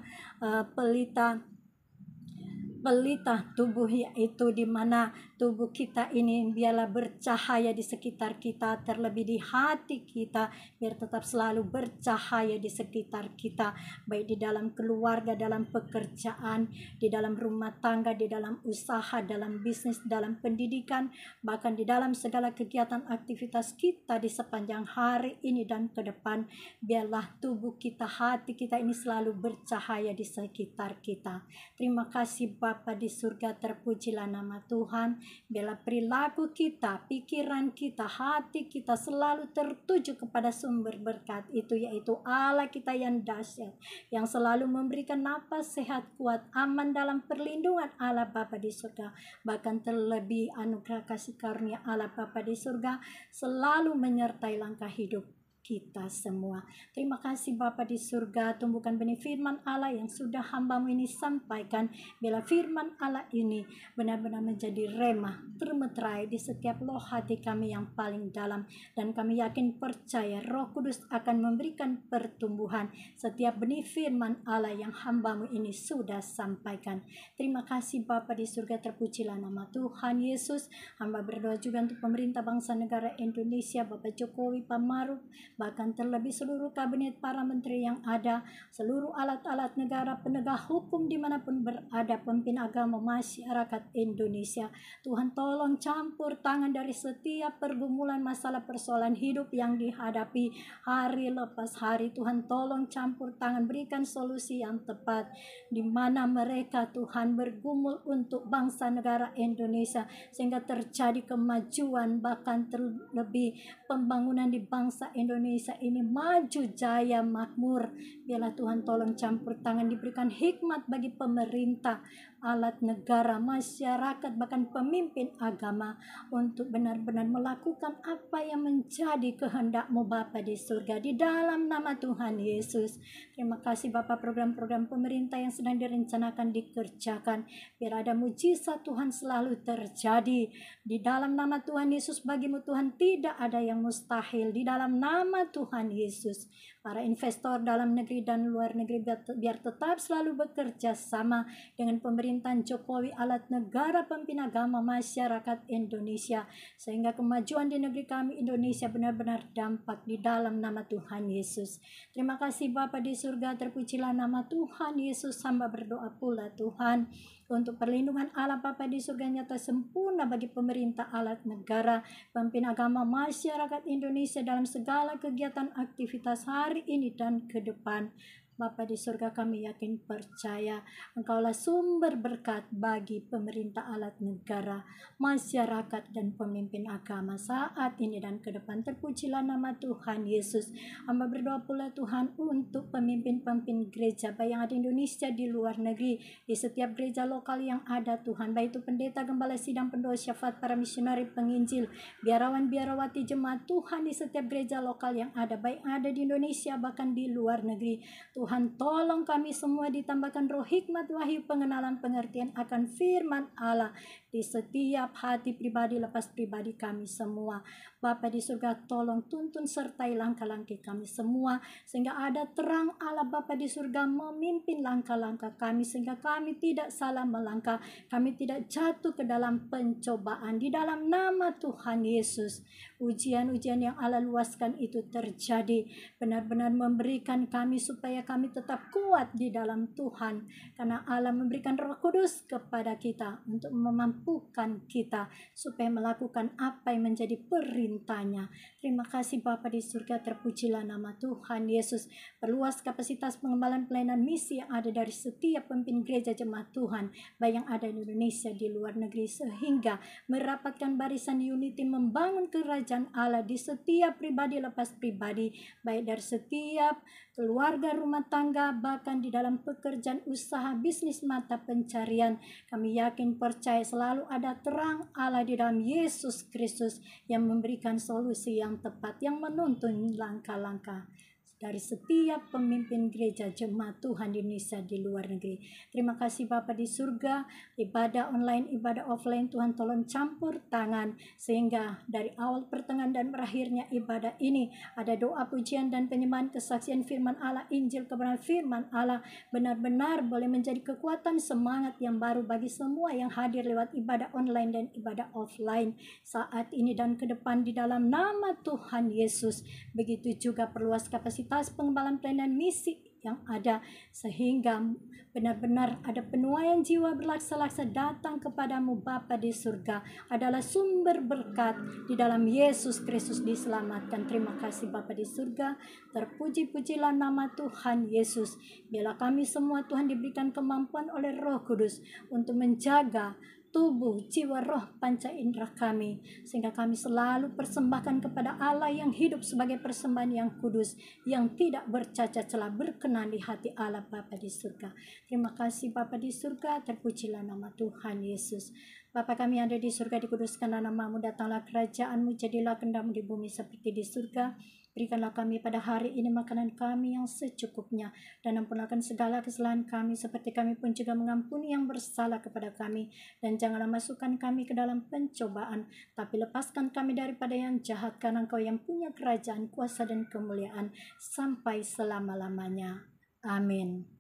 tubuh, yaitu di mana tubuh kita ini biarlah bercahaya di sekitar kita, terlebih di hati kita, biar tetap selalu bercahaya di sekitar kita, baik di dalam keluarga, dalam pekerjaan, di dalam rumah tangga, di dalam usaha, dalam bisnis, dalam pendidikan, bahkan di dalam segala kegiatan aktivitas kita di sepanjang hari ini dan ke depan. Biarlah tubuh kita, hati kita ini selalu bercahaya di sekitar kita. Terima kasih Bapa di surga, terpujilah nama Tuhan. Biarlah perilaku kita, pikiran kita, hati kita selalu tertuju kepada sumber berkat itu, yaitu Allah kita yang dahsyat, yang selalu memberikan napas sehat, kuat, aman dalam perlindungan Allah Bapa di surga. Bahkan terlebih anugerah kasih karunia Allah Bapa di surga selalu menyertai langkah hidup kita semua. Terima kasih Bapa di surga, tumbuhkan benih firman Allah yang sudah hamba-Mu ini sampaikan. Bila firman Allah ini benar-benar menjadi remah, termeterai di setiap loh hati kami yang paling dalam. Dan kami yakin percaya Roh Kudus akan memberikan pertumbuhan setiap benih firman Allah yang hamba-Mu ini sudah sampaikan. Terima kasih Bapa di surga, terpujilah nama Tuhan Yesus. Hamba berdoa juga untuk pemerintah bangsa negara Indonesia, Bapak Jokowi, Pak Maruf, bahkan terlebih seluruh kabinet para menteri yang ada, seluruh alat-alat negara, penegak hukum dimanapun berada, pemimpin agama, masyarakat Indonesia. Tuhan tolong campur tangan dari setiap pergumulan masalah persoalan hidup yang dihadapi hari lepas hari. Tuhan tolong campur tangan, berikan solusi yang tepat di mana mereka Tuhan bergumul untuk bangsa negara Indonesia, sehingga terjadi kemajuan, bahkan terlebih pembangunan di bangsa Indonesia ini maju jaya makmur. Biarlah Tuhan tolong campur tangan, diberikan hikmat bagi pemerintah, alat negara, masyarakat, bahkan pemimpin agama untuk benar-benar melakukan apa yang menjadi kehendak-Mu Bapa di surga, di dalam nama Tuhan Yesus. Terima kasih Bapa, program-program pemerintah yang sedang direncanakan dikerjakan, biar ada mujizat Tuhan selalu terjadi. Di dalam nama Tuhan Yesus, bagi-Mu Tuhan tidak ada yang mustahil. Di dalam nama Tuhan Yesus, para investor dalam negeri dan luar negeri biar tetap selalu bekerja sama dengan pemerintahan Jokowi, alat negara, pemimpin agama, masyarakat Indonesia, sehingga kemajuan di negeri kami Indonesia benar-benar dampak di dalam nama Tuhan Yesus. Terima kasih Bapa di surga, terpujilah nama Tuhan Yesus. Hamba berdoa pula Tuhan untuk perlindungan Allah Bapa di surga nyata sempurna bagi pemerintah, alat negara, pemimpin agama, masyarakat Indonesia dalam segala kegiatan aktivitas hari ini dan ke depan. Bapa di surga, kami yakin percaya Engkaulah sumber berkat bagi pemerintah, alat negara, masyarakat, dan pemimpin agama saat ini dan ke depan. Terpujilah nama Tuhan Yesus. Hamba berdoa pula Tuhan untuk pemimpin-pemimpin gereja baik yang ada di Indonesia, di luar negeri, di setiap gereja lokal yang ada Tuhan, baik itu pendeta, gembala sidang, pendoa syafaat, para misionari, penginjil, biarawan, biarawati, jemaat Tuhan di setiap gereja lokal yang ada, baik ada di Indonesia bahkan di luar negeri. Tuhan tolong kami semua ditambahkan roh hikmat, wahyu, pengenalan, pengertian akan firman Allah di setiap hati pribadi lepas pribadi kami semua. Bapa di surga, tolong tuntun sertai langkah-langkah kami semua, sehingga ada terang Allah Bapa di surga memimpin langkah-langkah kami, sehingga kami tidak salah melangkah, kami tidak jatuh ke dalam pencobaan. Di dalam nama Tuhan Yesus, ujian-ujian yang Allah luaskan itu terjadi, benar-benar memberikan kami supaya kami tetap kuat di dalam Tuhan, karena Allah memberikan Roh Kudus kepada kita untuk memampukan kita supaya melakukan apa yang menjadi perintahnya. Terima kasih Bapa di surga, terpujilah nama Tuhan Yesus. Perluas kapasitas pengembalaan pelayanan misi yang ada dari setiap pemimpin gereja jemaat Tuhan, baik yang ada di Indonesia, di luar negeri, sehingga merapatkan barisan unity, membangun kerajaan Allah di setiap pribadi lepas pribadi, baik dari setiap keluarga, rumah tangga, bahkan di dalam pekerjaan, usaha, bisnis, mata pencarian. Kami yakin percaya selalu ada terang Allah di dalam Yesus Kristus yang memberikan solusi yang tepat, yang menuntun langkah-langkah dari setiap pemimpin gereja jemaat Tuhan di Indonesia, di luar negeri. Terima kasih Bapa di surga, ibadah online, ibadah offline, Tuhan tolong campur tangan, sehingga dari awal, pertengahan, dan berakhirnya ibadah ini ada doa, pujian, dan penyembahan, kesaksian firman Allah, Injil, kebenaran firman Allah benar-benar boleh menjadi kekuatan, semangat yang baru bagi semua yang hadir lewat ibadah online dan ibadah offline saat ini dan ke depan di dalam nama Tuhan Yesus. Begitu juga perluas kapasitas pengembalaan pelayanan misi yang ada, sehingga benar-benar ada penuaian jiwa berlaksa-laksa datang kepadamu Bapa di surga, adalah sumber berkat di dalam Yesus Kristus diselamatkan. Terima kasih Bapa di surga, terpuji-pujilah nama Tuhan Yesus. Biarlah kami semua Tuhan diberikan kemampuan oleh Roh Kudus untuk menjaga tubuh, jiwa, roh, panca indera kami, sehingga kami selalu persembahkan kepada Allah yang hidup sebagai persembahan yang kudus, yang tidak bercacat celah, berkenan di hati Allah Bapa di surga. Terima kasih Bapa di surga, terpujilah nama Tuhan Yesus. Bapa kami yang ada di surga, dikuduskanlah nama-Mu, datanglah kerajaan-Mu, jadilah kehendak-Mu di bumi seperti di surga. Berikanlah kami pada hari ini makanan kami yang secukupnya, dan ampunkan segala kesalahan kami seperti kami pun juga mengampuni yang bersalah kepada kami. Dan janganlah masukkan kami ke dalam pencobaan, tapi lepaskan kami daripada yang jahat, karena Engkau yang punya kerajaan, kuasa dan kemuliaan sampai selama-lamanya. Amin.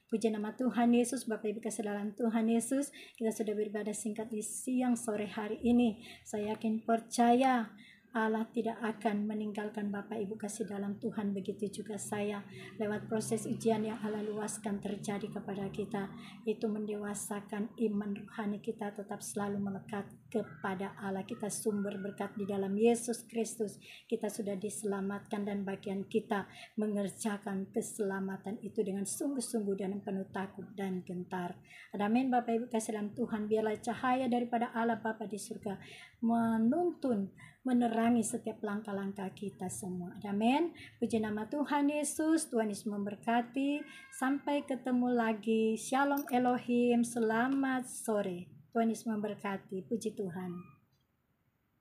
Puji nama Tuhan Yesus. Bapak Ibu kasih dalam Tuhan Yesus, kita sudah beribadah singkat di siang sore hari ini. Saya yakin percaya Allah tidak akan meninggalkan Bapak Ibu kasih dalam Tuhan. Begitu juga saya, lewat proses ujian yang Allah luaskan terjadi kepada kita, itu mendewasakan iman rohani kita, tetap selalu melekat kepada Allah. Kita sumber berkat di dalam Yesus Kristus. Kita sudah diselamatkan, dan bagian kita mengerjakan keselamatan itu dengan sungguh-sungguh dan penuh takut dan gentar. Amin. Bapak Ibu kasih dalam Tuhan, biarlah cahaya daripada Allah Bapa di surga menuntun, menerangi setiap langkah-langkah kita semua. Amin. Puji nama Tuhan Yesus. Tuhan Yesus memberkati. Sampai ketemu lagi. Shalom Elohim. Selamat sore. Tuhan Yesus memberkati. Puji Tuhan.